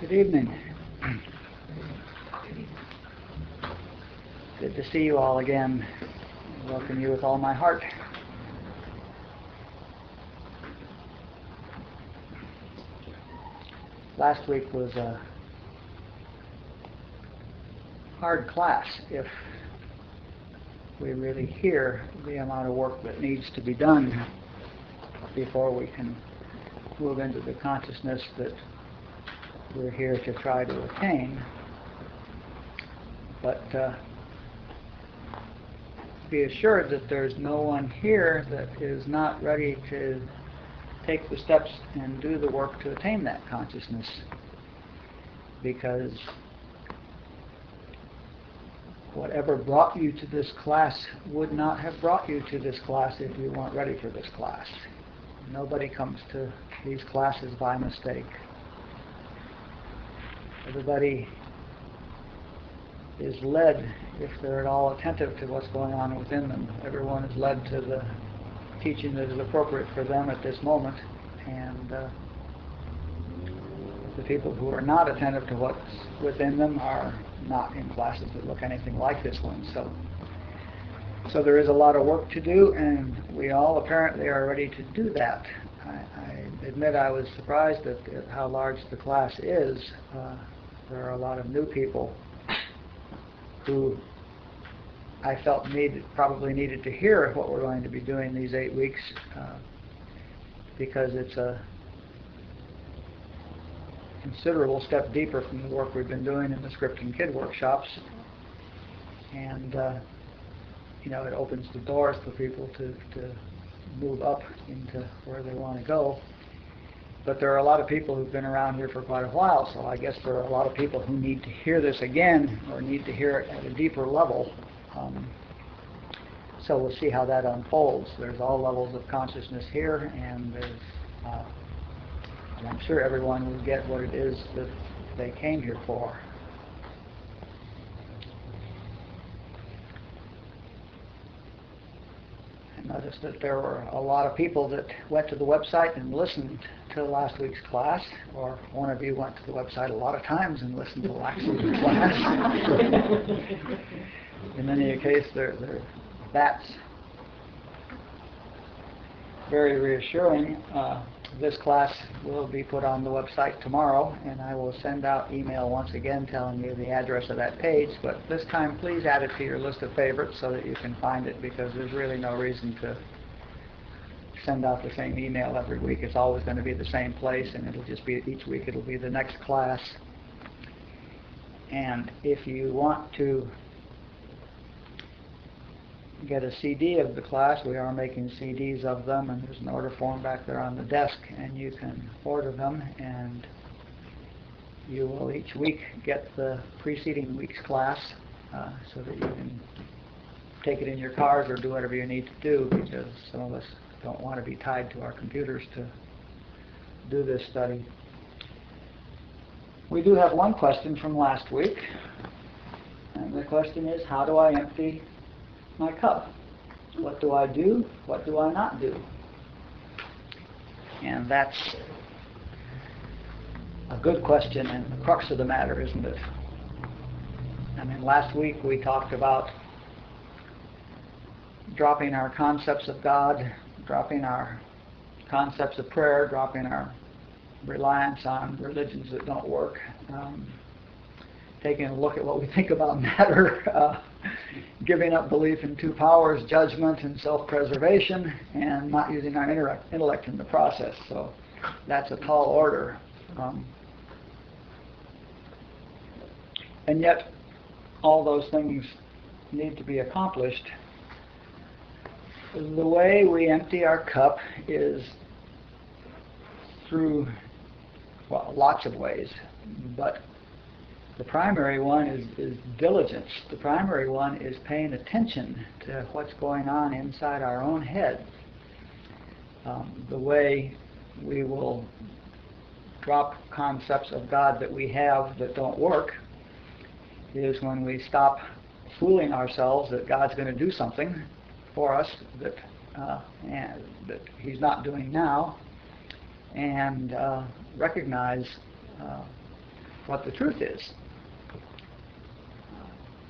Good evening. Good to see you all again. I welcome you with all my heart. Last week was a hard class if we really hear the amount of work that needs to be done before we can move into the consciousness that we're here to try to attain. But be assured that there's no one here that is not ready to take the steps and do the work to attain that consciousness, because whatever brought you to this class would not have brought you to this class if you weren't ready for this class. Nobody comes to these classes by mistake. Everybody is led, if they're at all attentive to what's going on within them. Everyone is led to the teaching that is appropriate for them at this moment, and the people who are not attentive to what's within them are not in classes that look anything like this one. So there is a lot of work to do, and we all apparently are ready to do that. I admit I was surprised at how large the class is. There are a lot of new people who I felt probably needed to hear what we're going to be doing these 8 weeks, because it's a considerable step deeper from the work we've been doing in the Script and Kid workshops, and it opens the doors for people to move up into where they want to go. But there are a lot of people who've been around here for quite a while, so I guess there are a lot of people who need to hear this again, or need to hear it at a deeper level. So we'll see how that unfolds. There's all levels of consciousness here, and I'm sure everyone will get what it is that they came here for. I noticed that there were a lot of people that went to the website and listened to last week's class, or one of you went to the website a lot of times and listened to last week's class. In any case, that's very reassuring. This class will be put on the website tomorrow, and I will send out email once again telling you the address of that page, but this time please add it to your list of favorites so that you can find it, because there's really no reason to send out the same email every week. It's always going to be the same place, and it'll just be each week it'll be the next class. And if you want to get a CD of the class, we are making CDs of them, and there's an order form back there on the desk, and you can order them, and you will each week get the preceding week's class, so that you can take it in your cars or do whatever you need to do, because some of us don't want to be tied to our computers to do this study. We do have one question from last week, and the question is, how do I empty my cup? What do I do? What do I not do? And that's a good question, and the crux of the matter, isn't it? I mean, last week we talked about dropping our concepts of God, dropping our concepts of prayer, dropping our reliance on religions that don't work, taking a look at what we think about matter, giving up belief in two powers, judgment and self-preservation, and not using our intellect in the process. So that's a tall order. And yet, all those things need to be accomplished. The way we empty our cup is through, well, lots of ways, but the primary one is diligence. The primary one is paying attention to what's going on inside our own head. The way we will drop concepts of God that we have that don't work is when we stop fooling ourselves that God's going to do something for us that He's not doing now, and recognize what the truth is.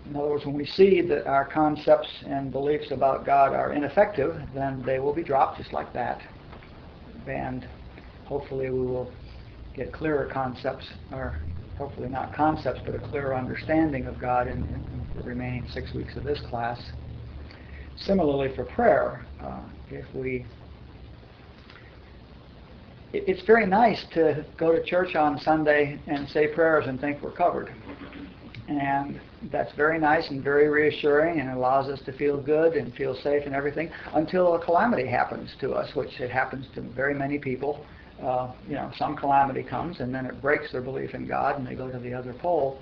In other words, when we see that our concepts and beliefs about God are ineffective, then they will be dropped just like that. And hopefully we will get clearer concepts, or hopefully not concepts, but a clearer understanding of God in the remaining 6 weeks of this class. Similarly for prayer, it's very nice to go to church on Sunday and say prayers and think we're covered. And that's very nice and very reassuring, and allows us to feel good and feel safe and everything, until a calamity happens to us, which it happens to very many people. Some calamity comes and then it breaks their belief in God and they go to the other pole.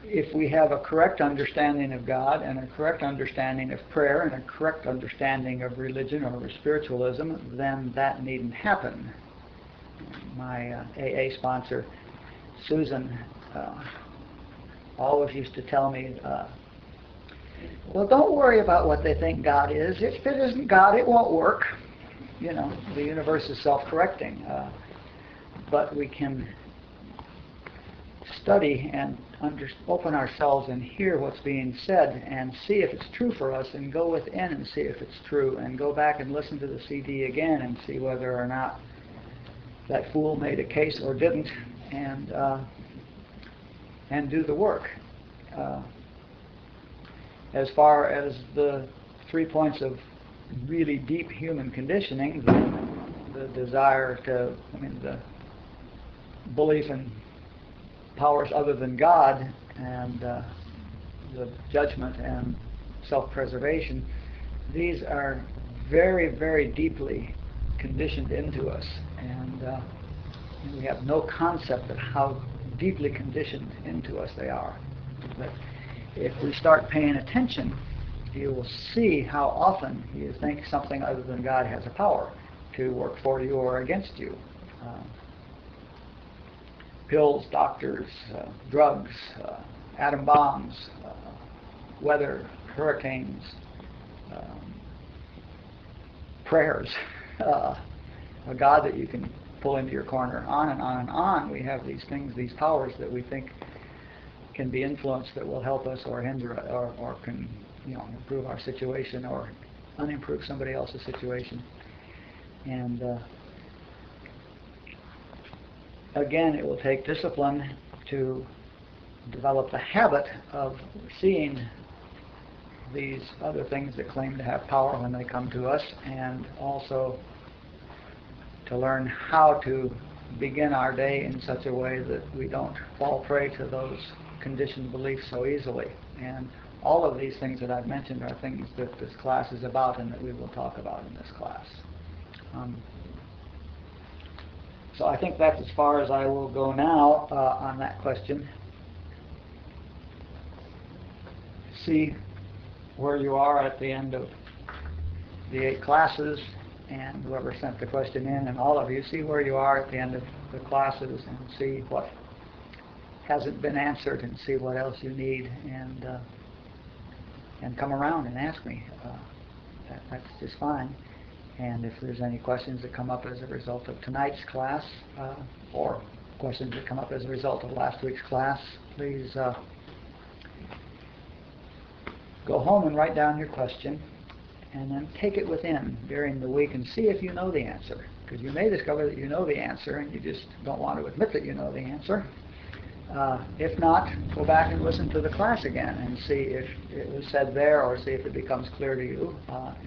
If we have a correct understanding of God and a correct understanding of prayer and a correct understanding of religion or spiritualism, then that needn't happen. My AA sponsor, Susan, always used to tell me, well, don't worry about what they think God is. If it isn't God, it won't work. The universe is self-correcting. But we can study and open ourselves and hear what's being said and see if it's true for us, and go within and see if it's true, and go back and listen to the CD again and see whether or not that fool made a case or didn't, and do the work. As far as the 3 points of really deep human conditioning, the desire to, the belief in powers other than God, and the judgment and self-preservation, these are very, very deeply conditioned into us, and we have no concept of how deeply conditioned into us they are. But if we start paying attention, you will see how often you think something other than God has a power to work for you or against you. Pills, doctors, drugs, atom bombs, weather, hurricanes, prayers, a God that you can pull into your corner, on and on and on. We have these things, these powers that we think can be influenced, that will help us or hinder us, or can improve our situation or unimprove somebody else's situation. And again, it will take discipline to develop the habit of seeing these other things that claim to have power when they come to us, and also to learn how to begin our day in such a way that we don't fall prey to those conditioned beliefs so easily. And all of these things that I've mentioned are things that this class is about and that we will talk about in this class. So I think that's as far as I will go now on that question. See where you are at the end of the 8 classes, and whoever sent the question in, and all of you, see where you are at the end of the classes, and see what hasn't been answered, and see what else you need, and come around and ask me. That's just fine. And if there's any questions that come up as a result of tonight's class, or questions that come up as a result of last week's class, please go home and write down your question, and then take it within during the week and see if you know the answer. Because you may discover that you know the answer and you just don't want to admit that you know the answer. If not, go back and listen to the class again and see if it was said there, or see if it becomes clear to you.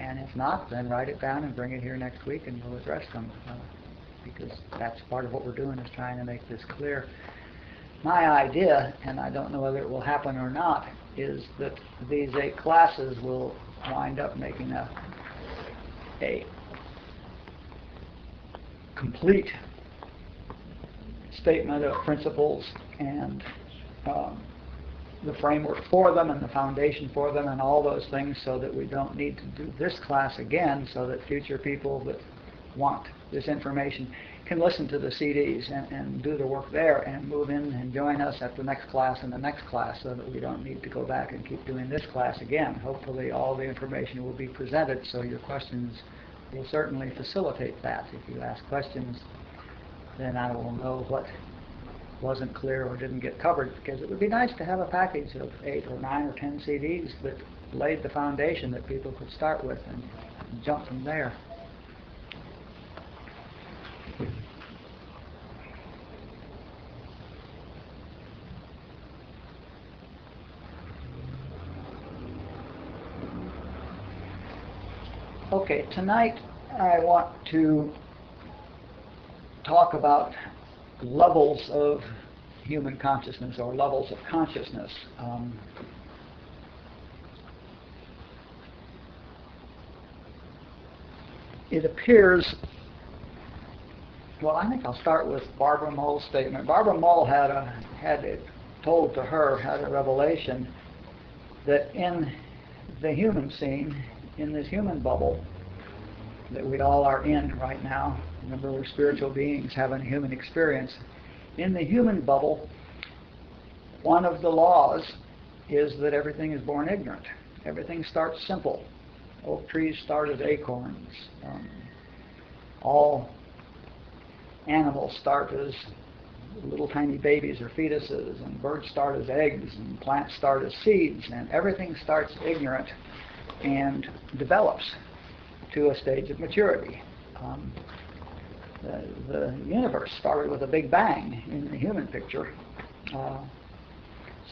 And if not, then write it down and bring it here next week and we'll address them. Because that's part of what we're doing, is trying to make this clear. My idea, and I don't know whether it will happen or not, is that these 8 classes will wind up making a complete statement of principles and the framework for them and the foundation for them and all those things, so that we don't need to do this class again, so that future people that want this information can listen to the CDs and do the work there and move in and join us at the next class and the next class, so that we don't need to go back and keep doing this class again. Hopefully all the information will be presented, so your questions will certainly facilitate that. If you ask questions then I will know what wasn't clear or didn't get covered, because it would be nice to have a package of 8 or 9 or 10 CDs that laid the foundation that people could start with and jump from there. Okay, tonight I want to talk about levels of human consciousness or levels of consciousness. It appears, well, I think I'll start with Barbara Mull's statement. Barbara Mull had it told to her, had a revelation that in the human scene, in this human bubble that we all are in right now, remember we're spiritual beings having a human experience. In the human bubble, one of the laws is that everything is born ignorant. Everything starts simple. Oak trees start as acorns. All animals start as little tiny babies or fetuses, and birds start as eggs, and plants start as seeds, and everything starts ignorant and develops to a stage of maturity. The universe started with a big bang in the human picture.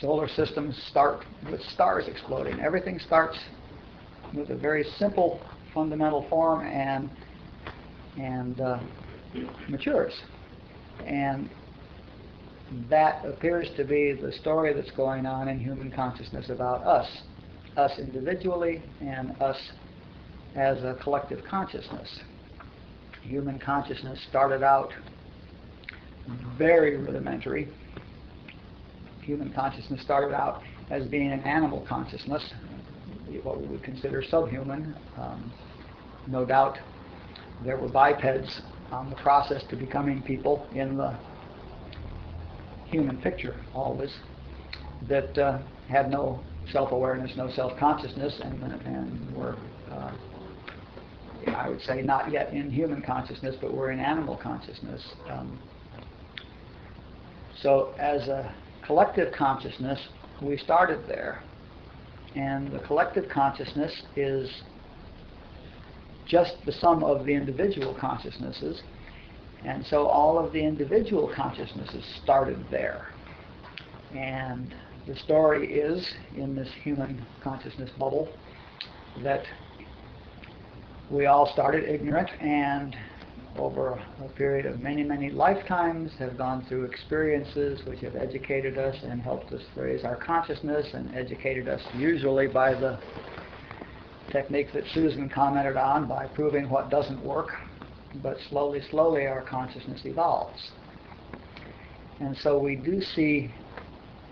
Solar systems start with stars exploding. Everything starts with a very simple fundamental form and matures. And that appears to be the story that's going on in human consciousness about us individually and us as a collective consciousness. Human consciousness started out very rudimentary. Human consciousness started out as being an animal consciousness, what we would consider subhuman. No doubt there were bipeds on the process to becoming people in the human picture always that had no self-awareness, no self-consciousness, and were, I would say, not yet in human consciousness, but were in animal consciousness. So as a collective consciousness, we started there. And the collective consciousness is just the sum of the individual consciousnesses. And so all of the individual consciousnesses started there. And the story is, in this human consciousness bubble, that we all started ignorant and over a period of many, many lifetimes have gone through experiences which have educated us and helped us raise our consciousness and educated us usually by the technique that Susan commented on, by proving what doesn't work. But slowly, slowly our consciousness evolves. And so we do see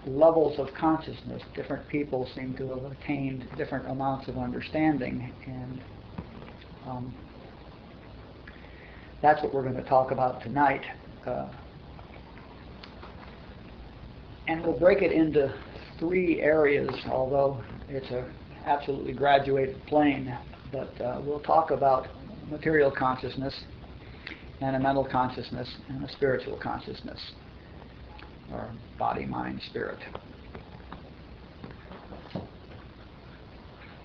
levels of consciousness. Different people seem to have attained different amounts of understanding, and that's what we're going to talk about tonight. And we'll break it into 3 areas, although it's an absolutely graduated plane. But we'll talk about material consciousness and a mental consciousness and a spiritual consciousness, or body, mind, spirit.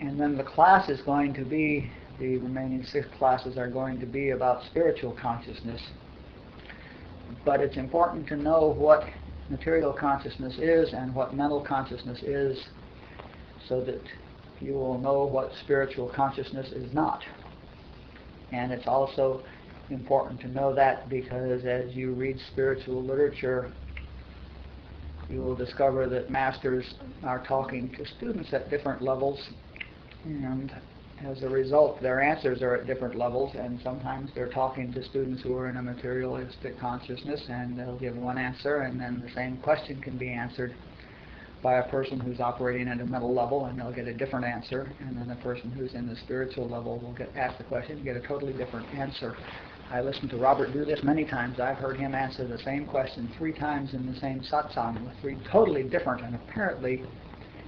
And then the class is going to be, the remaining 6 classes are going to be about spiritual consciousness. But it's important to know what material consciousness is and what mental consciousness is, so that you will know what spiritual consciousness is not. And it's also important to know that because as you read spiritual literature, you will discover that masters are talking to students at different levels, and as a result their answers are at different levels, and sometimes they're talking to students who are in a materialistic consciousness, and they'll give one answer, and then the same question can be answered by a person who's operating at a mental level, and they'll get a different answer, and then the person who's in the spiritual level will get asked the question and get a totally different answer. I listened to Robert do this many times. I've heard him answer the same question 3 times in the same satsang with 3 totally different and apparently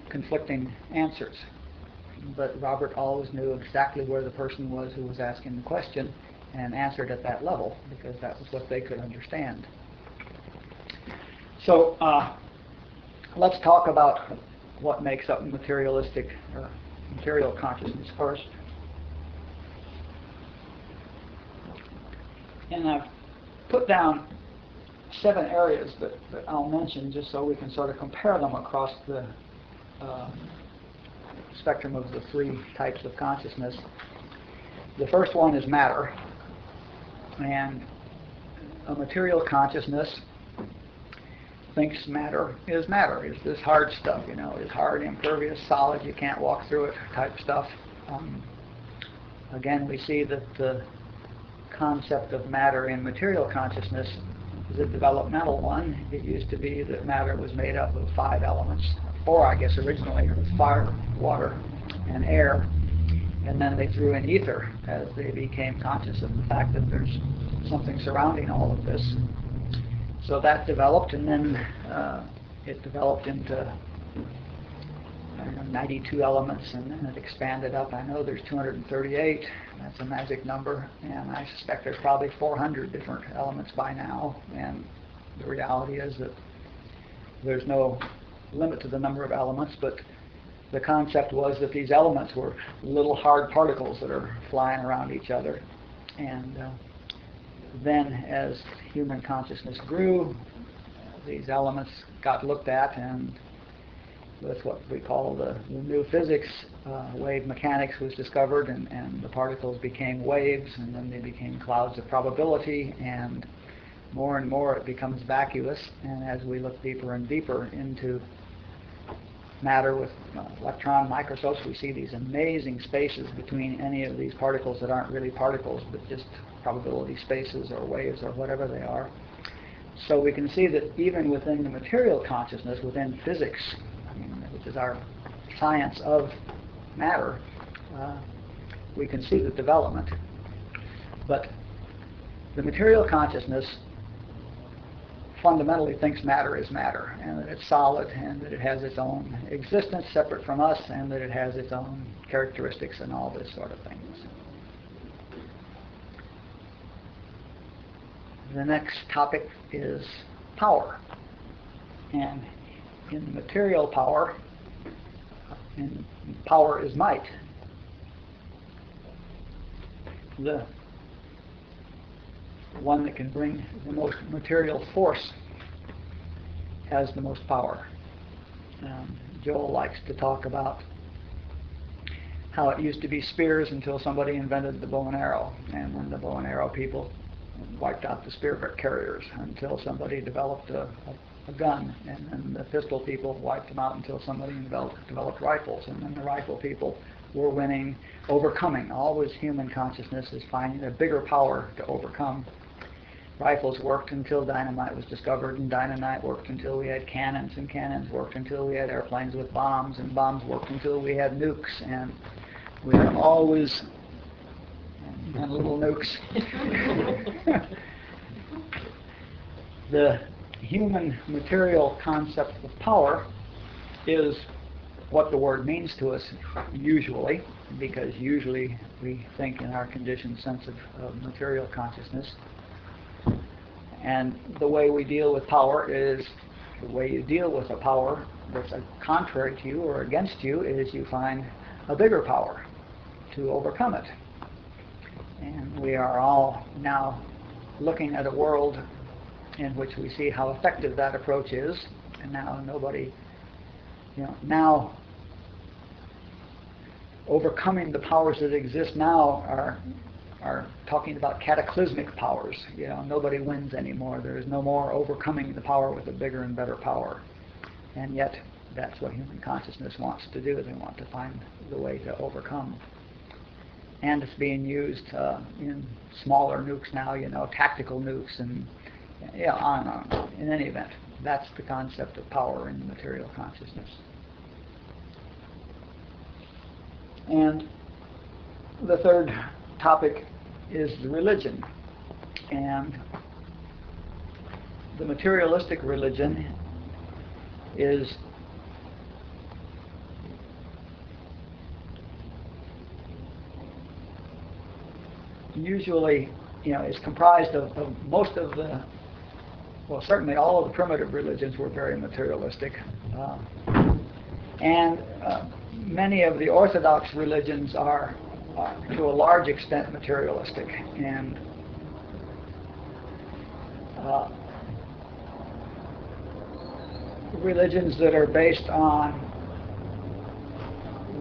conflicting answers. But Robert always knew exactly where the person was who was asking the question, and answered at that level because that was what they could understand. So let's talk about what makes up materialistic material consciousness first. And I've put down 7 areas that I'll mention just so we can sort of compare them across the spectrum of the 3 types of consciousness. The first one is matter. And a material consciousness thinks matter, is this hard stuff, is hard, impervious, solid, you can't walk through it type stuff. Again, we see that the concept of matter in material consciousness is a developmental one. It used to be that matter was made up of 5 elements, 4 I guess originally, it was fire, water, and air. And then they threw in ether as they became conscious of the fact that there's something surrounding all of this. So that developed, and then it developed into 92 elements, and then it expanded up. I know there's 238. That's a magic number, and I suspect there's probably 400 different elements by now. And the reality is that there's no limit to the number of elements, but the concept was that these elements were little hard particles that are flying around each other. And then as human consciousness grew, these elements got looked at, and with what we call the new physics, wave mechanics was discovered, and the particles became waves, and then they became clouds of probability, and more it becomes vacuous. And as we look deeper and deeper into matter with electron microscopes, we see these amazing spaces between any of these particles that aren't really particles, but just probability spaces or waves or whatever they are. So we can see that even within the material consciousness, within physics, which is our science of matter, we can see the development. But the material consciousness fundamentally thinks matter is matter, and that it's solid, and that it has its own existence separate from us, and that it has its own characteristics and all this sort of things. The next topic is power. And in material power, and power is might. The one that can bring the most material force has the most power. Joel likes to talk about how it used to be spears until somebody invented the bow and arrow, and when the bow and arrow people wiped out the spear carriers until somebody developed a gun, and then the pistol people wiped them out until somebody developed rifles, and then the rifle people were winning, overcoming. Always human consciousness is finding a bigger power to overcome. Rifles worked until dynamite was discovered, and dynamite worked until we had cannons, and cannons worked until we had airplanes with bombs, and bombs worked until we had nukes, and we are always and little nukes. The human material concept of power is what the word means to us usually, because usually we think in our conditioned sense of material consciousness. And the way we deal with power is, the way you deal with a power that's contrary to you or against you is you find a bigger power to overcome it. And we are all now looking at a world in which we see how effective that approach is, and now nobody, now overcoming the powers that exist now are talking about cataclysmic powers. Nobody wins anymore. There is no more overcoming the power with a bigger and better power. And yet, that's what human consciousness wants to do. They want to find the way to overcome. And it's being used in smaller nukes now, tactical nukes, and on and on. In any event, that's the concept of power in the material consciousness. And the third topic is the religion. And the materialistic religion is usually is comprised of most of the, well, certainly all of the primitive religions were very materialistic, and many of the Orthodox religions are to a large extent materialistic, and religions that are based on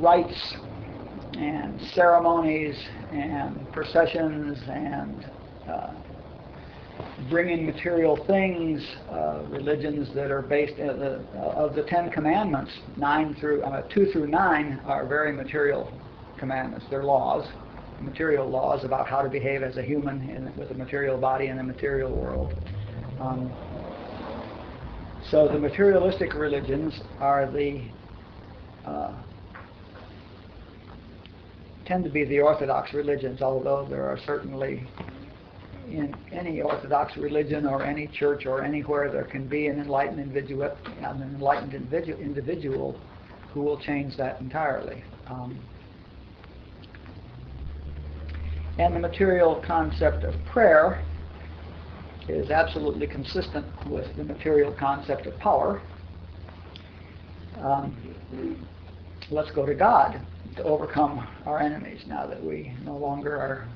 rites and ceremonies and processions and bringing material things, religions that are based of the Ten Commandments, 2 through 9 are very material commandments. They're laws, material laws about how to behave as a human with a material body in the material world. So the materialistic religions are tend to be the Orthodox religions, although there are certainly in any Orthodox religion or any church or anywhere there can be an enlightened individual who will change that entirely. And the material concept of prayer is absolutely consistent with the material concept of power. Let's go to God to overcome our enemies. Now that we no longer are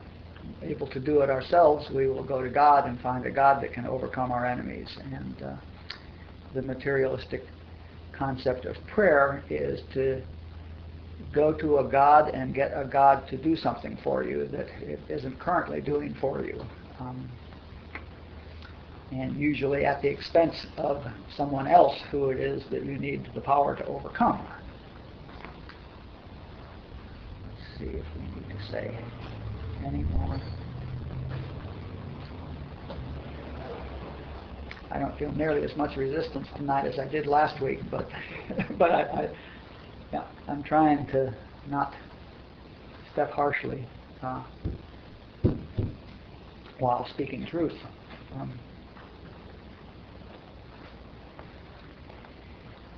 able to do it ourselves, we will go to God and find a God that can overcome our enemies. And the materialistic concept of prayer is to go to a God and get a God to do something for you that it isn't currently doing for you. And usually at the expense of someone else who it is that you need the power to overcome. Let's see if we need to say any more. I don't feel nearly as much resistance tonight as I did last week, but I'm trying to not step harshly while speaking truth.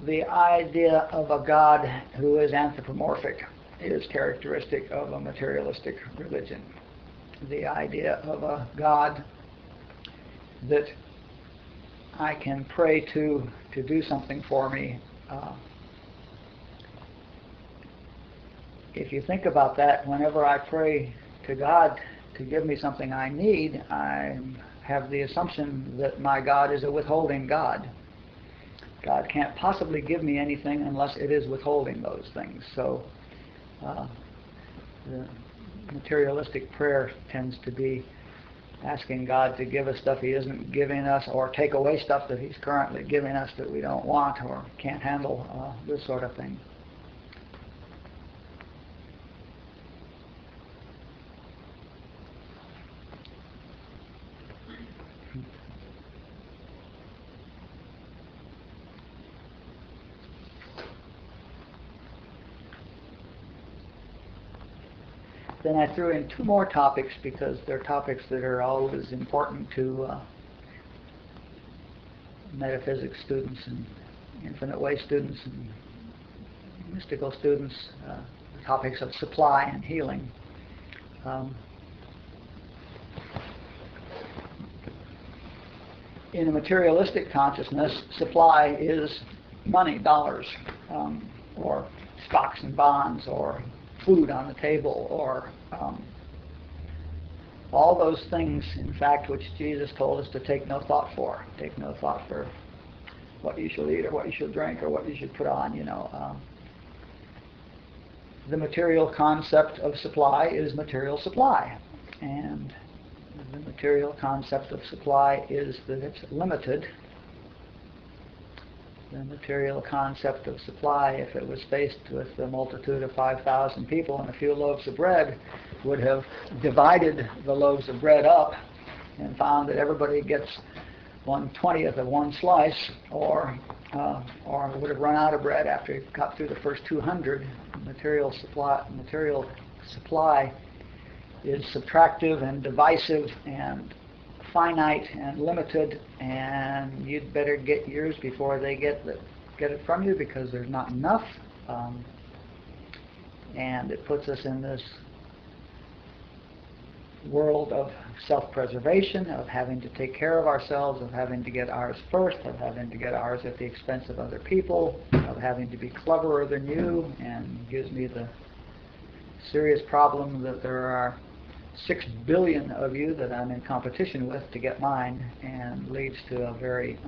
The idea of a God who is anthropomorphic is characteristic of a materialistic religion. The idea of a God that I can pray to do something for me. If you think about that, whenever I pray to God to give me something I need, I have the assumption that my God is a withholding God. God can't possibly give me anything unless it is withholding those things. So the materialistic prayer tends to be asking God to give us stuff He isn't giving us, or take away stuff that He's currently giving us that we don't want or can't handle, this sort of thing. Then I threw in 2 more topics because they're topics that are always important to metaphysics students and infinite way students and mystical students, the topics of supply and healing. In a materialistic consciousness, supply is money, dollars, or stocks and bonds, or food on the table, or all those things, in fact, which Jesus told us to take no thought for. Take no thought for what you shall eat or what you shall drink or what you should put on, The material concept of supply is material supply. And the material concept of supply is that it's limited. The material concept of supply, if it was faced with a multitude of 5,000 people and a few loaves of bread, would have divided the loaves of bread up and found that everybody gets 1/20th of one slice, or would have run out of bread after it got through the first 200. Material supply is subtractive and divisive and finite and limited, and you'd better get yours before they get it from you, because there's not enough. And it puts us in this world of self-preservation, of having to take care of ourselves, of having to get ours first, of having to get ours at the expense of other people, of having to be cleverer than you, and gives me the serious problem that there are 6 billion of you that I'm in competition with to get mine, and leads to a very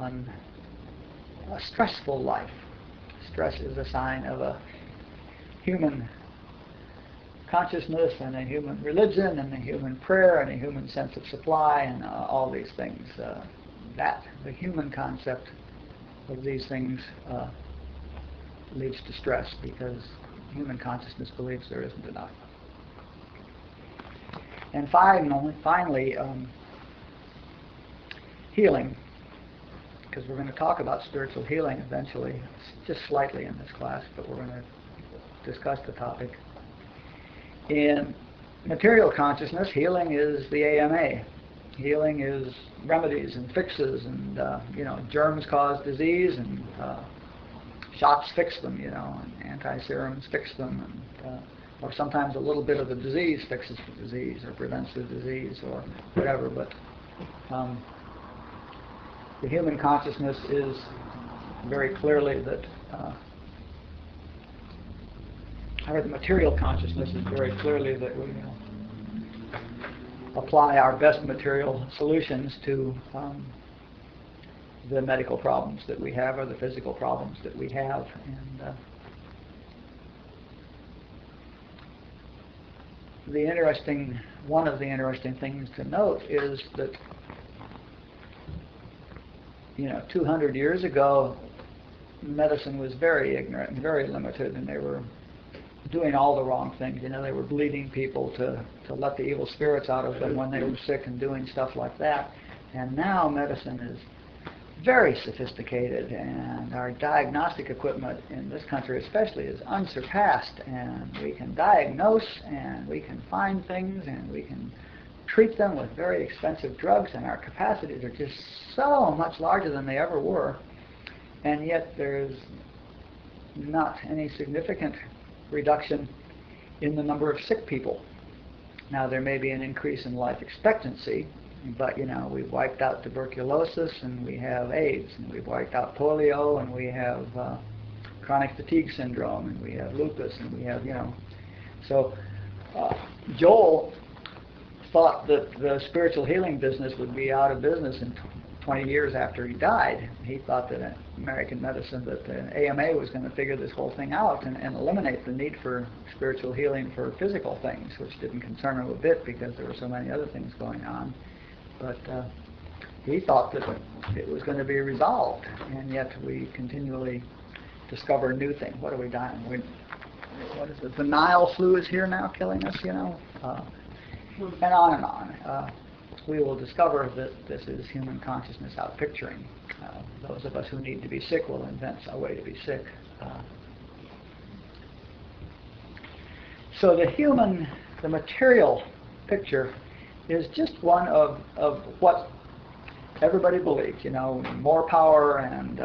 stressful life. Stress is a sign of a human consciousness and a human religion and a human prayer and a human sense of supply and all these things. The human concept of these things leads to stress, because human consciousness believes there isn't enough. And finally, healing, because we're going to talk about spiritual healing eventually, just slightly in this class, but we're going to discuss the topic. In material consciousness, healing is the AMA. Healing is remedies and fixes, and germs cause disease, and shots fix them, and anti-serums fix them, and or sometimes a little bit of the disease fixes the disease or prevents the disease or whatever. But the human consciousness is very clearly that, or the material consciousness is very clearly that we apply our best material solutions to the medical problems that we have, or the physical problems that we have. And one of the interesting things to note is that 200 years ago, medicine was very ignorant and very limited, and they were doing all the wrong things. They were bleeding people to let the evil spirits out of them when they were sick, and doing stuff like that. And now medicine is very sophisticated, and our diagnostic equipment in this country especially is unsurpassed, and we can diagnose, and we can find things, and we can treat them with very expensive drugs, and our capacities are just so much larger than they ever were, and yet there's not any significant reduction in the number of sick people. Now, there may be an increase in life expectancy, but we've wiped out tuberculosis, and we have AIDS, and we've wiped out polio, and we have chronic fatigue syndrome, and we have lupus, and we have So Joel thought that the spiritual healing business would be out of business in 20 years after he died. He thought that American medicine, that the AMA was going to figure this whole thing out and eliminate the need for spiritual healing for physical things, which didn't concern him a bit because there were so many other things going on. But he thought that it was going to be resolved, and yet we continually discover new things. What are we dying? What is it? The Nile flu is here now, killing us, and on and on. We will discover that this is human consciousness outpicturing. Those of us who need to be sick will invent a way to be sick. So the material picture is just one of what everybody believes. More power, and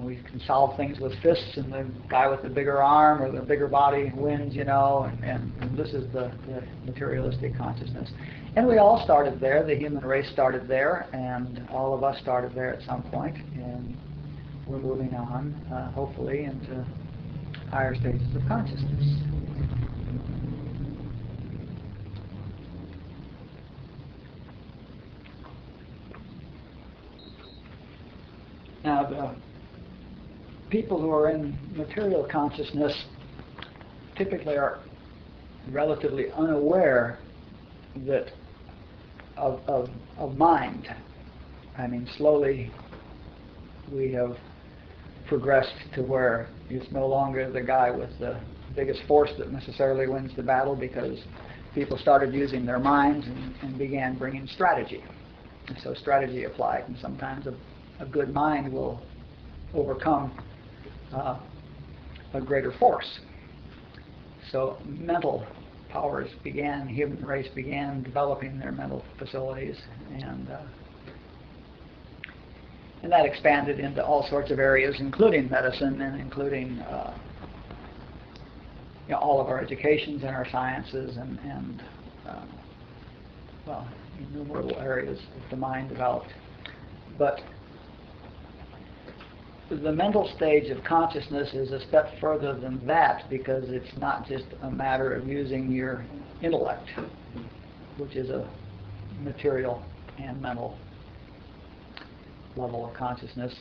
we can solve things with fists, and the guy with the bigger arm or the bigger body wins, and this is the materialistic consciousness. And we all started there. The human race started there, and all of us started there at some point, and we're moving on, hopefully, into higher stages of consciousness. Now, the people who are in material consciousness typically are relatively unaware of mind. I mean, slowly we have progressed to where it's no longer the guy with the biggest force that necessarily wins the battle, because people started using their minds and began bringing strategy. And so strategy applied, and sometimes a good mind will overcome a greater force. So mental powers began, human race began developing their mental facilities, and that expanded into all sorts of areas, including medicine and including all of our educations and our sciences and well, innumerable areas of the mind developed. But the mental stage of consciousness is a step further than that, because it's not just a matter of using your intellect, which is a material and mental level of consciousness.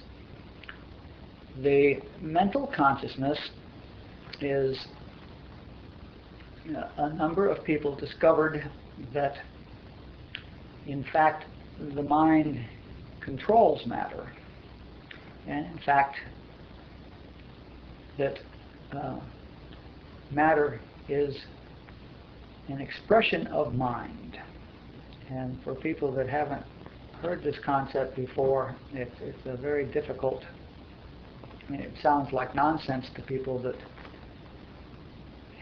The mental consciousness is, a number of people discovered that, in fact, the mind controls matter. And in fact, that matter is an expression of mind. And for people that haven't heard this concept before, it's a very difficult, it sounds like nonsense to people that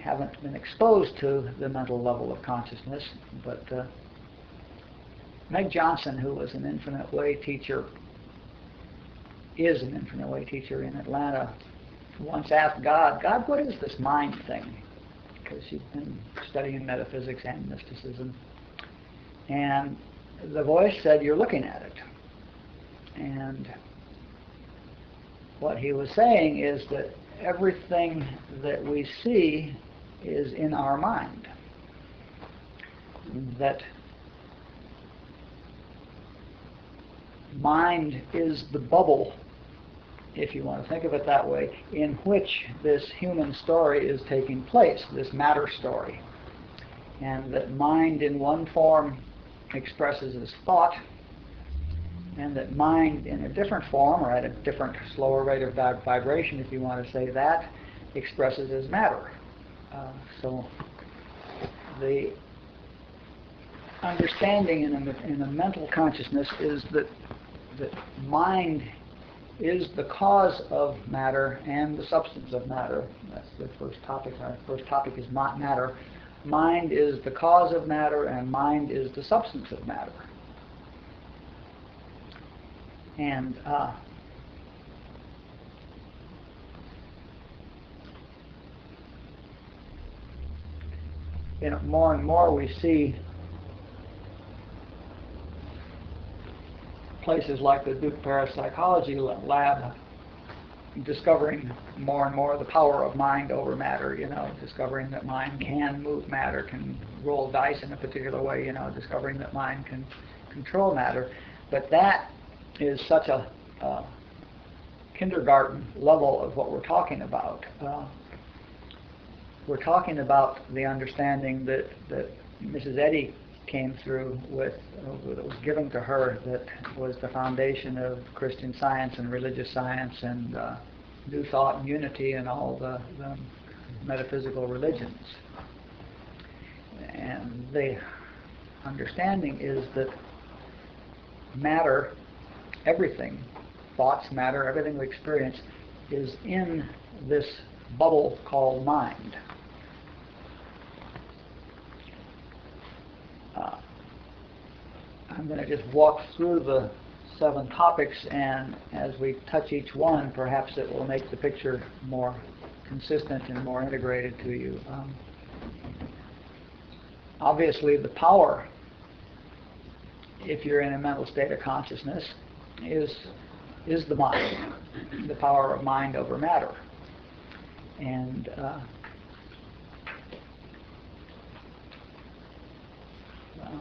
haven't been exposed to the mental level of consciousness. But Meg Johnson, who was an infinite way teacher, is an infinite way teacher in Atlanta, once asked God, what is this mind thing? Because she'd been studying metaphysics and mysticism. And the voice said, you're looking at it. And what he was saying is that everything that we see is in our mind. That mind is the bubble, if you want to think of it that way, in which this human story is taking place, this matter story. And that mind in one form expresses as thought, and that mind in a different form, or at a different, slower rate of vibration, if you want to say that, expresses as matter. So the understanding in a mental consciousness is that mind is the cause of matter and the substance of matter. That's the first topic. Our first topic is not matter. Mind is the cause of matter, and mind is the substance of matter. And more and more we see places like the Duke Parapsychology Lab discovering more and more the power of mind over matter, discovering that mind can move matter, can roll dice in a particular way, discovering that mind can control matter. But that is such a kindergarten level of what we're talking about. We're talking about the understanding that Mrs. Eddy came through with, that was given to her, that was the foundation of Christian Science and religious science and New Thought and Unity and all the metaphysical religions. And the understanding is that matter, everything, thoughts, matter, everything we experience, is in this bubble called mind. I'm going to just walk through the 7 topics, and as we touch each one, perhaps it will make the picture more consistent and more integrated to you. Obviously, the power, if you're in a mental state of consciousness, is the mind, the power of mind over matter. And I'll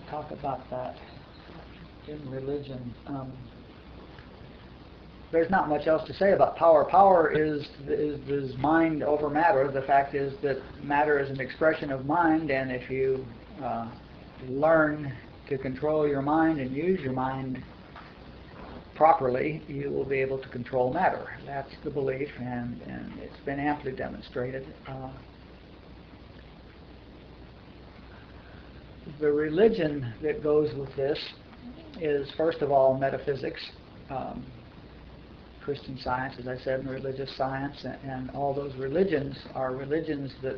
talk about that in religion. There's not much else to say about power. Power is mind over matter. The fact is that matter is an expression of mind, and if you learn to control your mind and use your mind properly, you will be able to control matter. That's the belief, and it's been amply demonstrated. The religion that goes with this is, first of all, metaphysics, Christian Science, as I said, and religious science, and all those religions are religions that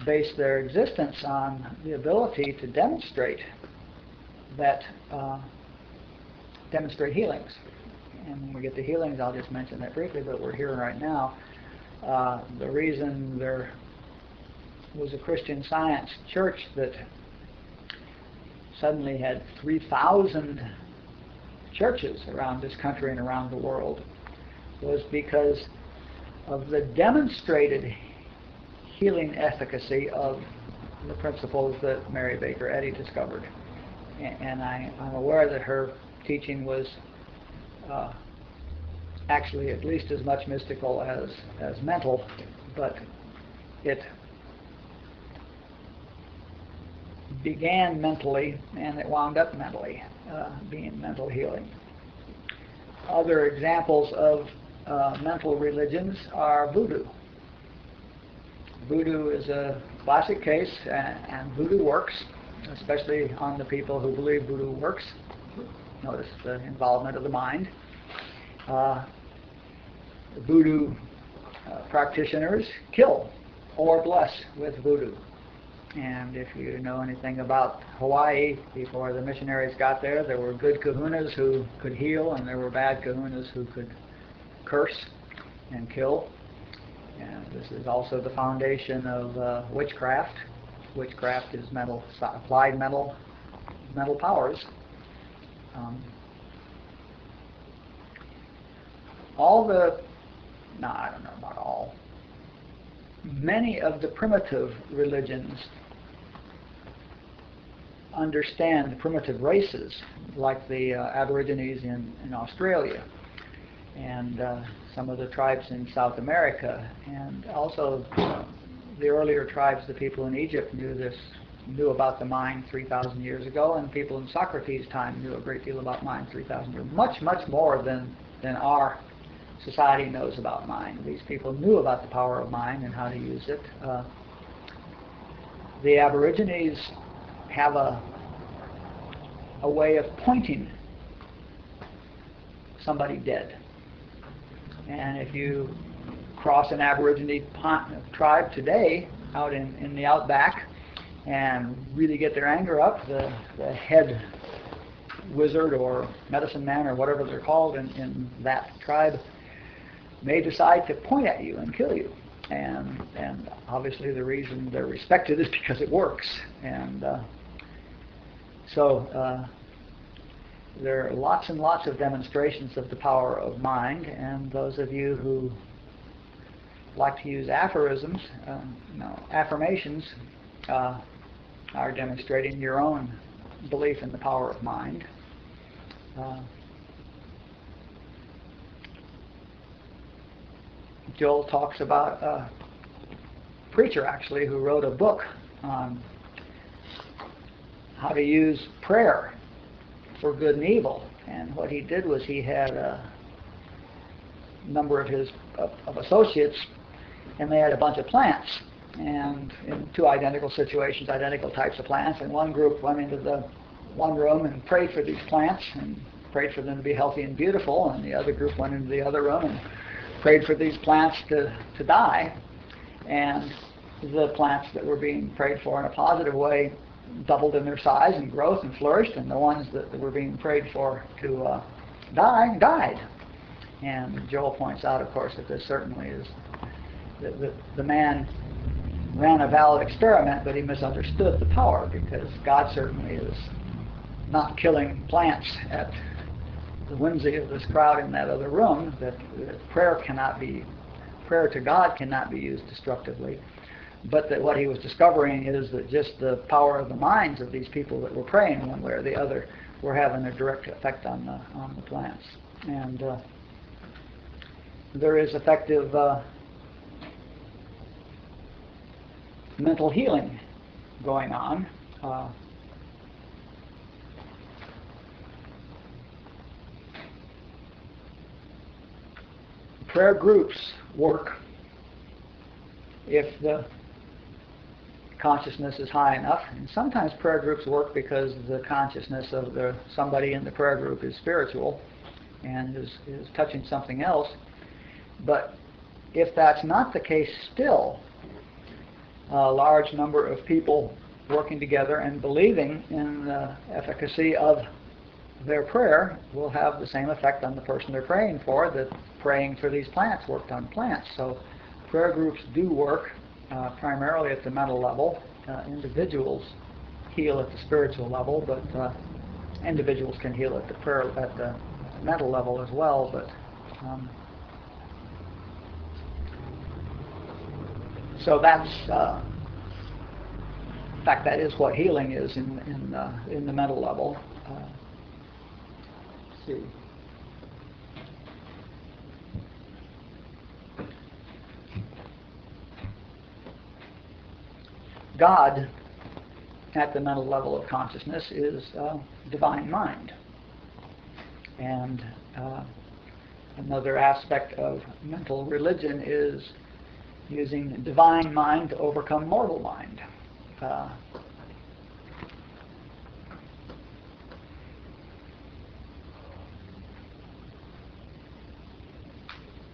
base their existence on the ability to demonstrate healings. And when we get to healings, I'll just mention that briefly, but we're here right now. The reason they're was a Christian Science church that suddenly had 3,000 churches around this country and around the world was because of the demonstrated healing efficacy of the principles that Mary Baker Eddy discovered. And I'm aware that her teaching was actually at least as much mystical as mental, but it began mentally and it wound up mentally, being mental healing. Other examples of mental religions are voodoo. Voodoo is a classic case, and voodoo works, especially on the people who believe voodoo works. Notice the involvement of the mind. Voodoo practitioners kill or bless with voodoo. And if you know anything about Hawaii, before the missionaries got there, there were good kahunas who could heal, and there were bad kahunas who could curse and kill. And this is also the foundation of witchcraft. Witchcraft is applied mental powers. I don't know about all. Many of the primitive religions understand the primitive races, like the Aborigines in Australia, and some of the tribes in South America, and also the earlier tribes, the people in Egypt knew about the mind 3,000 years ago, and people in Socrates' time knew a great deal about mind 3,000 years, much more than our society knows about mind. These people knew about the power of mind and how to use it. The Aborigines have a way of pointing somebody dead. And if you cross an Aborigine tribe today out in the outback and really get their anger up, the head wizard or medicine man or whatever they're called in that tribe may decide to point at you and kill you. And obviously the reason they're respected is because it works. And so there are lots and lots of demonstrations of the power of mind, and those of you who like to use aphorisms, affirmations, are demonstrating your own belief in the power of mind. Joel talks about a preacher actually who wrote a book on how to use prayer for good and evil. And what he did was he had a number of his associates, and they had a bunch of plants, and in two identical situations, identical types of plants, and one group went into the one room and prayed for these plants and prayed for them to be healthy and beautiful, and the other group went into the other room and prayed for these plants to die. And the plants that were being prayed for in a positive way doubled in their size and growth and flourished, and the ones that were being prayed for to die died. And Joel points out, of course, that this certainly is the man ran a valid experiment, but he misunderstood the power, because God certainly is not killing plants at the whimsy of this crowd in that other room. That prayer to God cannot be used destructively, but that what he was discovering is that just the power of the minds of these people that were praying one way or the other were having a direct effect on the plants. And there is effective mental healing going on. Prayer groups work if the consciousness is high enough, and sometimes prayer groups work because the consciousness of somebody in the prayer group is spiritual and is touching something else. But if that's not the case still, a large number of people working together and believing in the efficacy of their prayer will have the same effect on the person they're praying for that praying for these plants worked on plants. So prayer groups do work primarily at the mental level. Individuals heal at the spiritual level, but individuals can heal at the mental level as well. But so that's, in fact, that is what healing is in the mental level. Let's see. God, at the mental level of consciousness, is divine mind. And another aspect of mental religion is using divine mind to overcome mortal mind.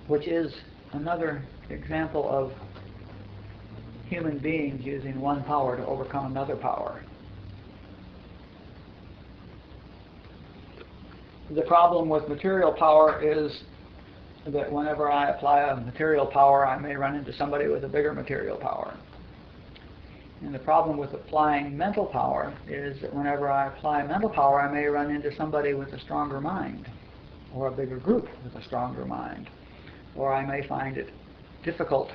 Which is another example of human beings using one power to overcome another power. The problem with material power is that whenever I apply a material power, I may run into somebody with a bigger material power. And the problem with applying mental power is that whenever I apply mental power, I may run into somebody with a stronger mind, or a bigger group with a stronger mind. Or I may find it difficult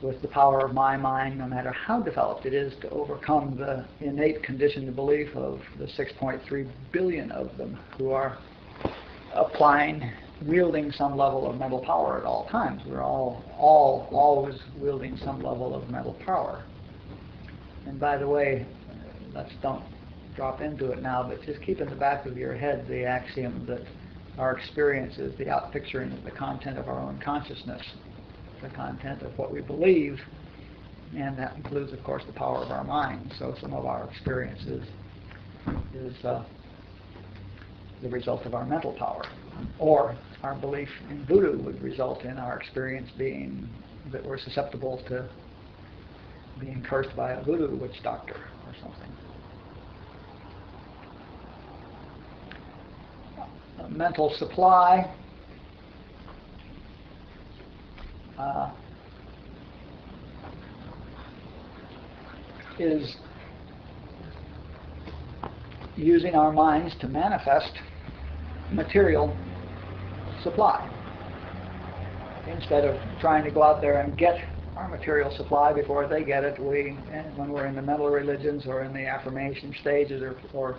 with the power of my mind, no matter how developed it is, to overcome the innate conditioned belief of the 6.3 billion of them who are wielding some level of mental power at all times. We're all always wielding some level of mental power. And by the way, don't drop into it now, but just keep in the back of your head the axiom that our experience is the outpicturing of the content of our own consciousness, the content of what we believe, and that includes, of course, the power of our mind. So some of our experiences is the result of our mental power. Or our belief in voodoo would result in our experience being that we're susceptible to being cursed by a voodoo witch doctor or something. A mental supply is using our minds to manifest material supply. Instead of trying to go out there and get our material supply before they get it, when we're in the mental religions or in the affirmation stages or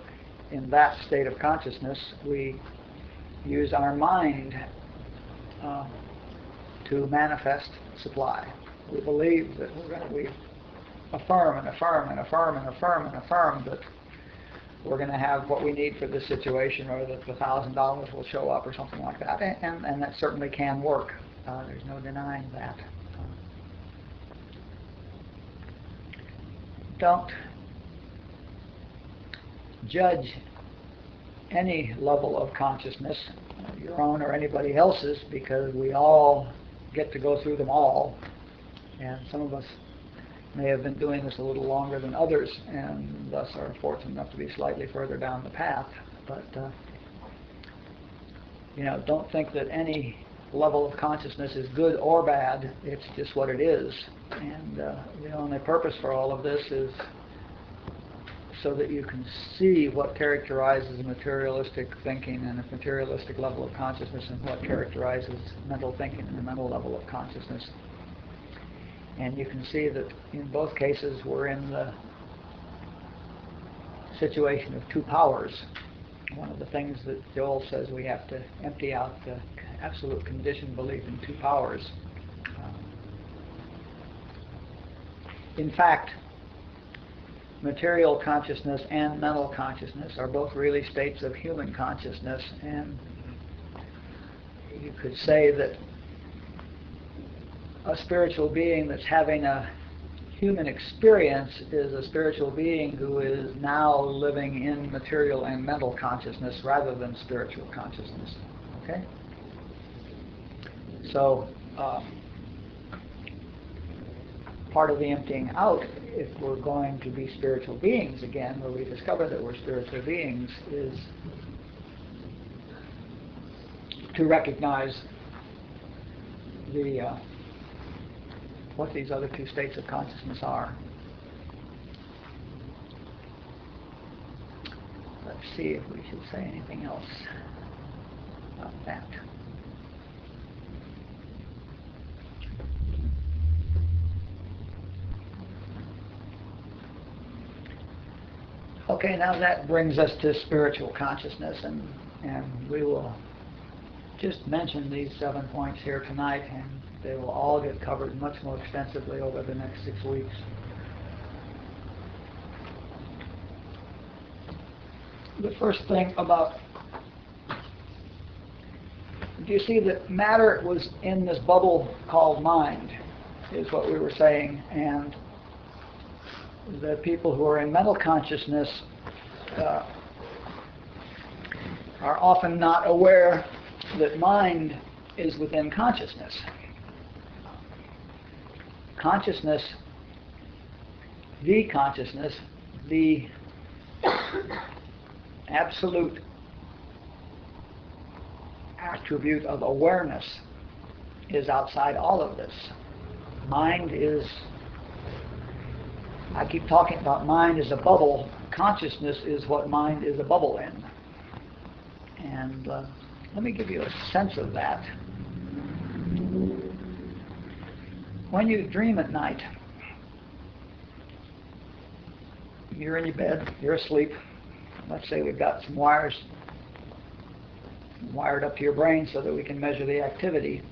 in that state of consciousness, we use our mind to manifest supply. We believe that we affirm and affirm and affirm and affirm and affirm that we're going to have what we need for this situation, or that the $1,000 will show up or something like that. And that certainly can work. There's no denying that. Don't judge any level of consciousness, your own or anybody else's, because we all get to go through them all. And some of us may have been doing this a little longer than others, and thus are fortunate enough to be slightly further down the path. But don't think that any level of consciousness is good or bad. It's just what it is. And the only purpose for all of this is so that you can see what characterizes materialistic thinking and a materialistic level of consciousness, and what characterizes mental thinking and a mental level of consciousness. And you can see that in both cases we're in the situation of two powers. One of the things that Joel says we have to empty out the absolute conditioned belief in two powers. In fact, material consciousness and mental consciousness are both really states of human consciousness, and you could say that a spiritual being that's having a human experience is a spiritual being who is now living in material and mental consciousness rather than spiritual consciousness. Okay? So, part of the emptying out, if we're going to be spiritual beings again, where we discover that we're spiritual beings, is to recognize the what these other two states of consciousness are. Let's see if we should say anything else about that. Okay, now that brings us to spiritual consciousness, and we will just mention these 7 points here tonight, and they will all get covered much more extensively over the next 6 weeks. The first thing about, do you see that matter was in this bubble called mind, is what we were saying, and the people who are in mental consciousness are often not aware that mind is within consciousness. Consciousness, the absolute attribute of awareness is outside all of this. Mind is, I keep talking about mind as a bubble. Consciousness is what mind is a bubble in. And let me give you a sense of that. When you dream at night, you're in your bed, you're asleep. Let's say we've got some wires wired up to your brain so that we can measure the activity.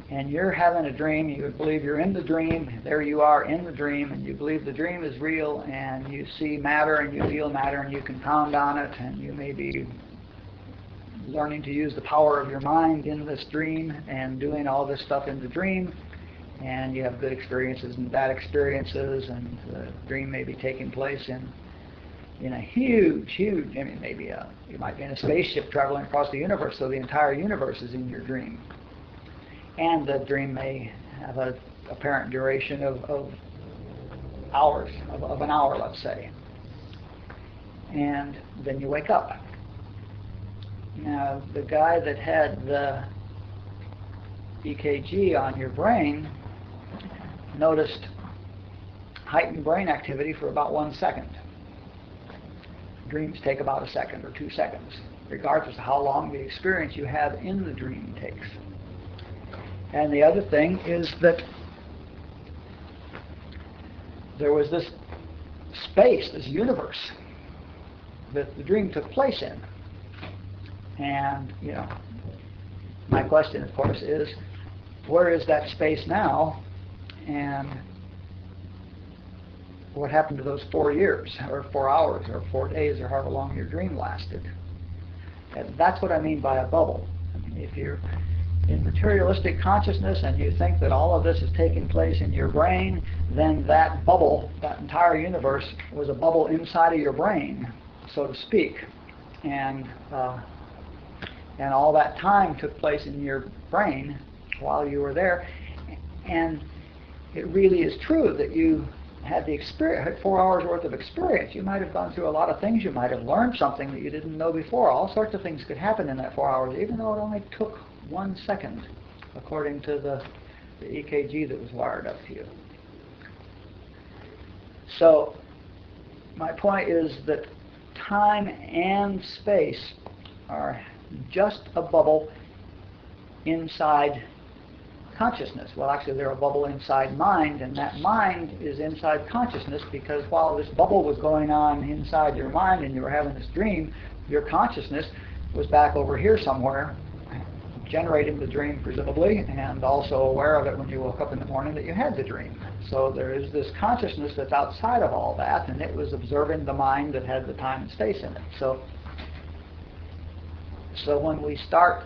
And you're having a dream, you believe you're in the dream, there you are in the dream, and you believe the dream is real, and you see matter and you feel matter and you can pound on it, and you may be learning to use the power of your mind in this dream and doing all this stuff in the dream, and you have good experiences and bad experiences, and the dream may be taking place in a huge, I mean, maybe you might be in a spaceship traveling across the universe, so the entire universe is in your dream. And the dream may have an apparent duration of hours, of an hour, let's say. And then you wake up. Now, the guy that had the EKG on your brain noticed heightened brain activity for about 1 second. Dreams take about a second or 2 seconds, regardless of how long the experience you have in the dream takes. And the other thing is that there was this space, this universe, that the dream took place in. And, you know, my question, of course, is, where is that space now? And what happened to those 4 years, or 4 hours, or 4 days, or however long your dream lasted? And that's what I mean by a bubble. I mean, if you're in materialistic consciousness and you think that all of this is taking place in your brain, then that bubble, that entire universe, was a bubble inside of your brain, so to speak. And all that time took place in your brain while you were there. And it really is true that you had the experience, had 4 hours worth of experience. You might have gone through a lot of things. You might have learned something that you didn't know before. All sorts of things could happen in that 4 hours, even though it only took 1 second, according to the EKG that was wired up to you. So my point is that time and space are just a bubble inside consciousness. Well, actually, they're a bubble inside mind, and that mind is inside consciousness, because while this bubble was going on inside your mind and you were having this dream, your consciousness was back over here somewhere, generating the dream, presumably, and also aware of it when you woke up in the morning that you had the dream. So there is this consciousness that's outside of all that, and it was observing the mind that had the time and space in it. So when we start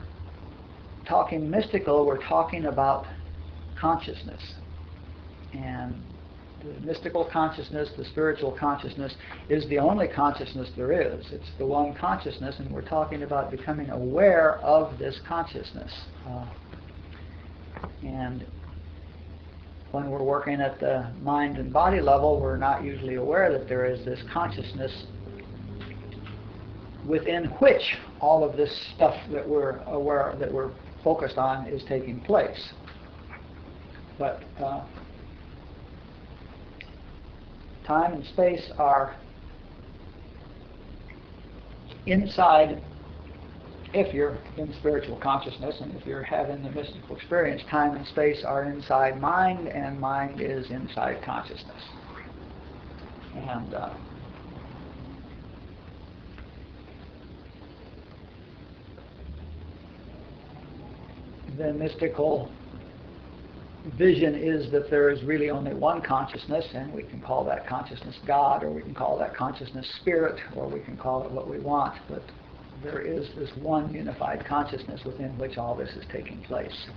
talking mystical, we're talking about consciousness. And the mystical consciousness, the spiritual consciousness, is the only consciousness there is. It's the one consciousness, and we're talking about becoming aware of this consciousness. And when we're working at the mind and body level, we're not usually aware that there is this consciousness within which all of this stuff that we're aware, that we're focused on, is taking place. But time and space are inside. If you're in spiritual consciousness and if you're having the mystical experience, time and space are inside mind, and mind is inside consciousness. And the mystical vision is that there is really only one consciousness, and we can call that consciousness God, or we can call that consciousness spirit, or we can call it what we want, but there is this one unified consciousness within which all this is taking place.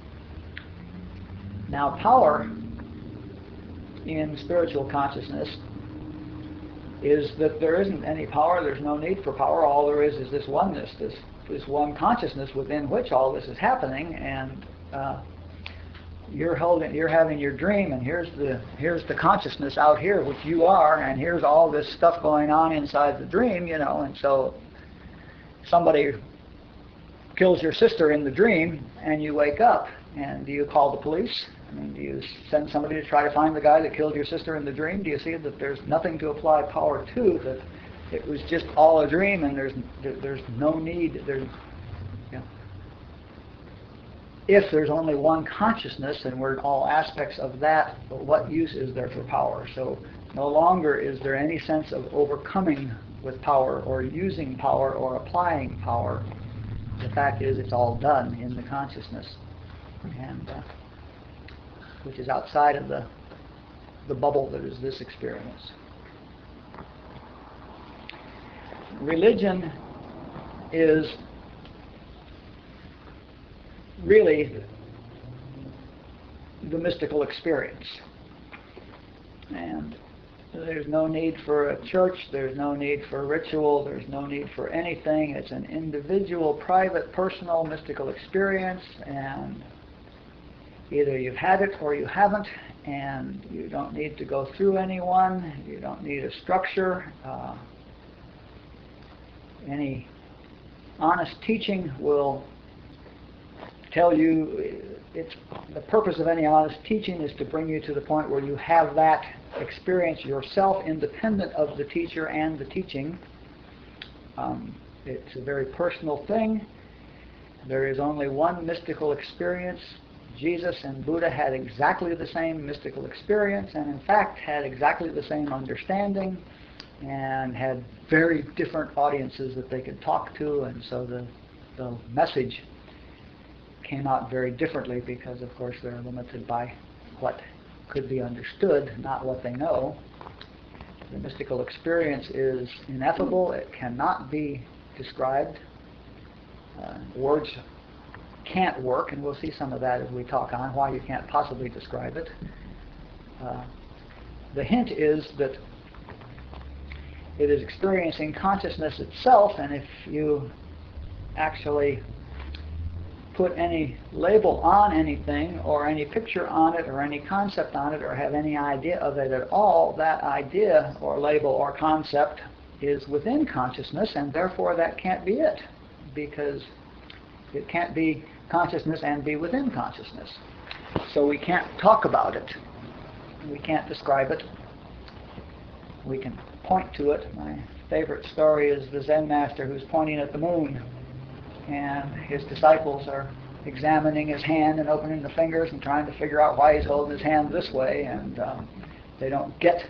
Now, power in spiritual consciousness is that there isn't any power, there's no need for power, all there is this oneness, this one consciousness within which all this is happening, and you're having your dream, and here's the consciousness out here, which you are, and here's all this stuff going on inside the dream, and so somebody kills your sister in the dream, and you wake up, and do you call the police? I mean, do you send somebody to try to find the guy that killed your sister in the dream? Do you see that there's nothing to apply power to, that it was just all a dream, and there's no need, if there's only one consciousness and we're in all aspects of that, what use is there for power? So no longer is there any sense of overcoming with power or using power or applying power. The fact is it's all done in the consciousness, and which is outside of the bubble that is this experience. Religion is really the mystical experience. And there's no need for a church, there's no need for a ritual, there's no need for anything. It's an individual, private, personal, mystical experience, and either you've had it or you haven't, and you don't need to go through anyone, you don't need a structure. Any honest teaching will tell you, the purpose of any honest teaching is to bring you to the point where you have that experience yourself, independent of the teacher and the teaching. It's a very personal thing. There is only one mystical experience. Jesus and Buddha had exactly the same mystical experience, and in fact had exactly the same understanding, and had very different audiences that they could talk to, and so the message came out very differently because, of course, they're limited by what could be understood, not what they know. The mystical experience is ineffable. It cannot be described. Words can't work, and we'll see some of that as we talk on, why you can't possibly describe it. The hint is that it is experiencing consciousness itself, and if you actually put any label on anything, or any picture on it, or any concept on it, or have any idea of it at all, that idea or label or concept is within consciousness, and therefore that can't be it, because it can't be consciousness and be within consciousness. So we can't talk about it. We can't describe it. We can point to it. My favorite story is the Zen master who's pointing at the moon, and his disciples are examining his hand and opening the fingers and trying to figure out why he's holding his hand this way, and they don't get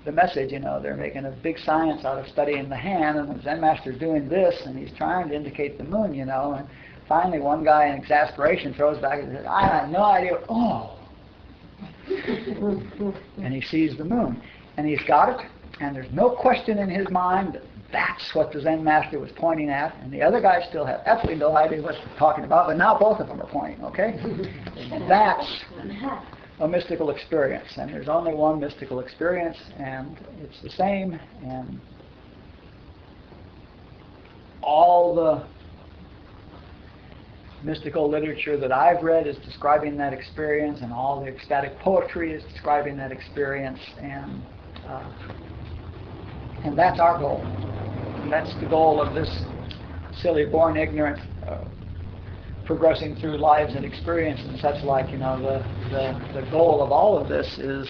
the message. They're making a big science out of studying the hand, and the Zen master's doing this, and he's trying to indicate the moon, and finally one guy in exasperation throws back and says, I have no idea. Oh! And he sees the moon, and he's got it, and there's no question in his mind that that's what the Zen master was pointing at, and the other guys still have absolutely no idea what he's talking about, but now both of them are pointing, okay? That's a mystical experience, and there's only one mystical experience, and it's the same, and all the mystical literature that I've read is describing that experience, and all the ecstatic poetry is describing that experience, and that's our goal. And that's the goal of this silly, born ignorant progressing through lives and experience and such like, the goal of all of this is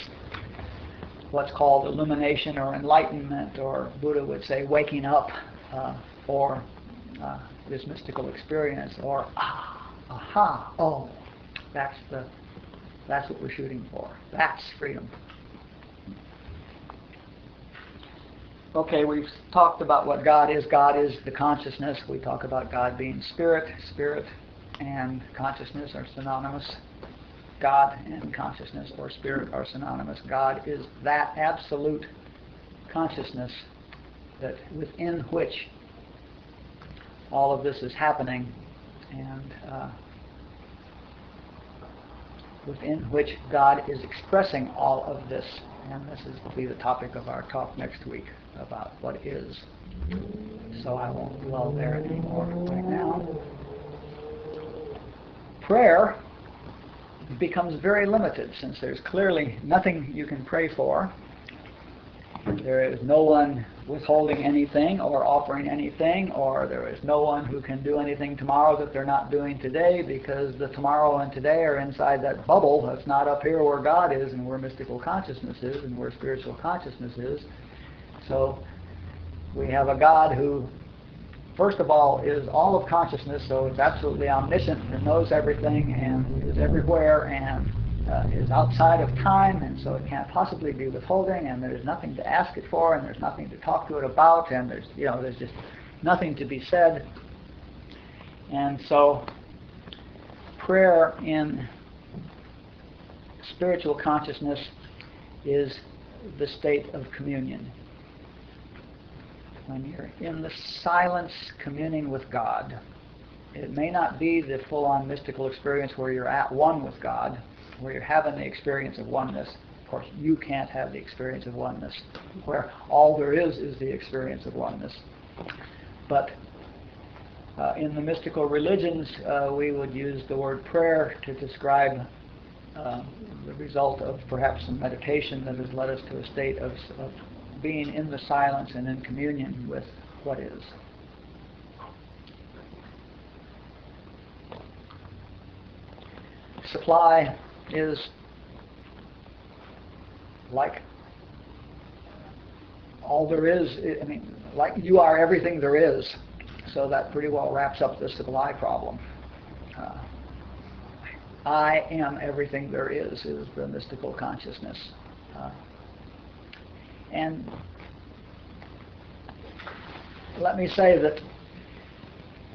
what's called illumination or enlightenment, or Buddha would say waking up for this mystical experience, or aha, oh, that's what we're shooting for. That's freedom. Okay, we've talked about what God is. God is the consciousness. We talk about God being spirit. Spirit and consciousness are synonymous. God and consciousness or spirit are synonymous. God is that absolute consciousness that within which all of this is happening, and within which God is expressing all of this. And this will be the topic of our talk next week about what is. So I won't dwell there anymore right now. Prayer becomes very limited, since there's clearly nothing you can pray for. There is no one withholding anything or offering anything, or there is no one who can do anything tomorrow that they're not doing today, because the tomorrow and today are inside that bubble that's not up here where God is and where mystical consciousness is and where spiritual consciousness is. So we have a God who, first of all, is all of consciousness, so it's absolutely omniscient and knows everything and is everywhere and is outside of time, and so it can't possibly be withholding, and there's nothing to ask it for, and there's nothing to talk to it about, and there's just nothing to be said. And so prayer in spiritual consciousness is the state of communion. When you're in the silence communing with God, it may not be the full-on mystical experience where you're at one with God, where you're having the experience of oneness. Of course, you can't have the experience of oneness, where all there is the experience of oneness. But in the mystical religions, we would use the word prayer to describe the result of perhaps some meditation that has led us to a state of being in the silence and in communion with what is. Supply is like all there is. Like you are everything there is. So that pretty well wraps up the supply problem. I am everything there is the mystical consciousness. And let me say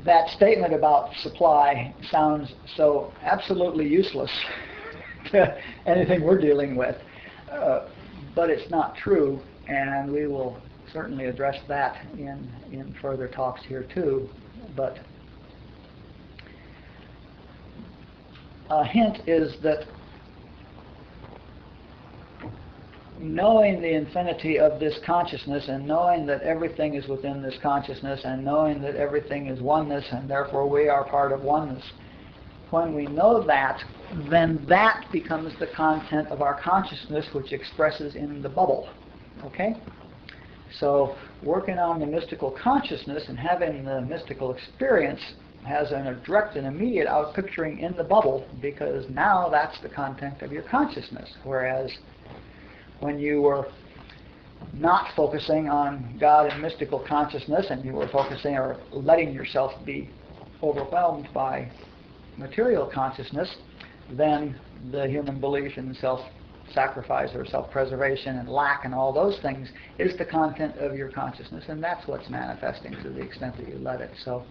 that statement about supply sounds so absolutely useless to anything we're dealing with, but it's not true, and we will certainly address that in further talks here too. But a hint is that knowing the infinity of this consciousness, and knowing that everything is within this consciousness, and knowing that everything is oneness, and therefore we are part of oneness, when we know that, then that becomes the content of our consciousness, which expresses in the bubble. Okay? So working on the mystical consciousness and having the mystical experience has a direct and immediate outpicturing in the bubble, because now that's the content of your consciousness. Whereas when you were not focusing on God and mystical consciousness, and you were focusing or letting yourself be overwhelmed by material consciousness, then the human belief in self-sacrifice or self-preservation and lack and all those things is the content of your consciousness, and that's what's manifesting to the extent that you let it. So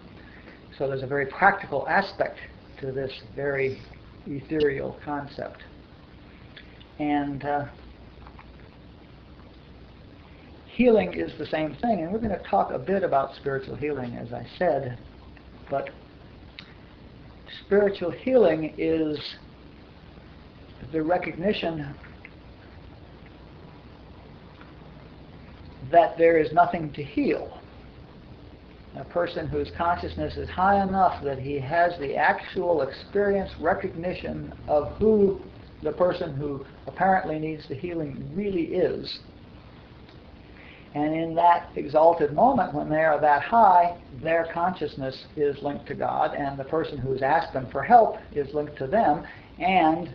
there's a very practical aspect to this very ethereal concept. And healing is the same thing, and we're going to talk a bit about spiritual healing, as I said, but spiritual healing is the recognition that there is nothing to heal. A person whose consciousness is high enough that he has the actual experience, recognition of who the person who apparently needs the healing really is, And in that exalted moment, when they are that high, their consciousness is linked to God, and the person who's asked them for help is linked to them, and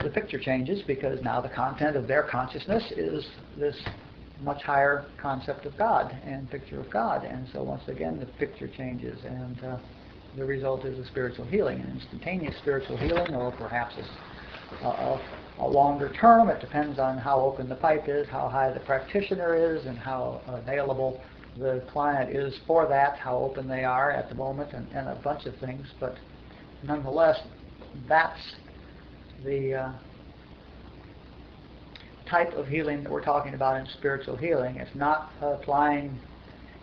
the picture changes because now the content of their consciousness is this much higher concept of God and picture of God. And so once again, the picture changes, and the result is a spiritual healing, an instantaneous spiritual healing, or perhaps a longer term. It depends on how open the pipe is, how high the practitioner is, and how available the client is for that, how open they are at the moment, and a bunch of things. But nonetheless, that's the type of healing that we're talking about in spiritual healing. It's not applying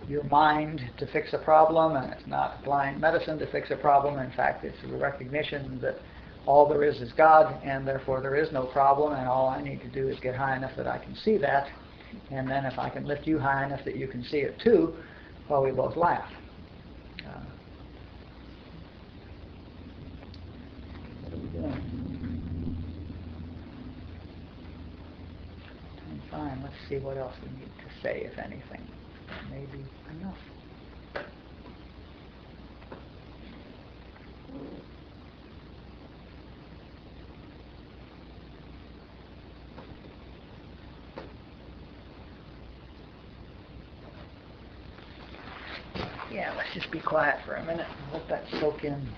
your mind to fix a problem, and it's not applying medicine to fix a problem. In fact, it's a recognition that all there is God, and therefore there is no problem, and all I need to do is get high enough that I can see that, and then if I can lift you high enough that you can see it too, well, we both laugh. What are we doing? Fine, let's see what else we need to say, if anything. Maybe enough. Yeah, let's just be quiet for a minute and let that soak in.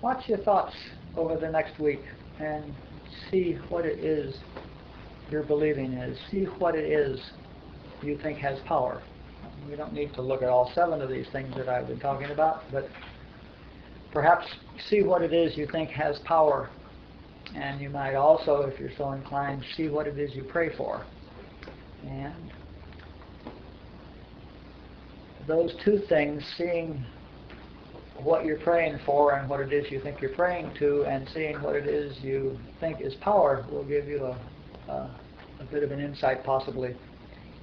Watch your thoughts over the next week and see what it is your believing is. See what it is you think has power. You don't need to look at all 7 of these things that I've been talking about, but perhaps see what it is you think has power. And you might also, if you're so inclined, see what it is you pray for. And those 2 things, seeing what you're praying for and what it is you think you're praying to, and seeing what it is you think is power, will give you a bit of an insight possibly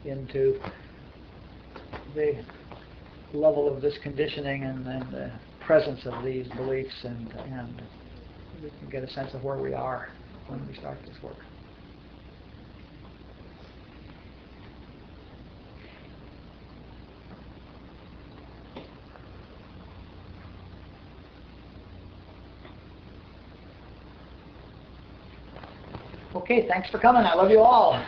into the level of this conditioning and the presence of these beliefs, and we can get a sense of where we are when we start this work. Okay, thanks for coming. I love you all.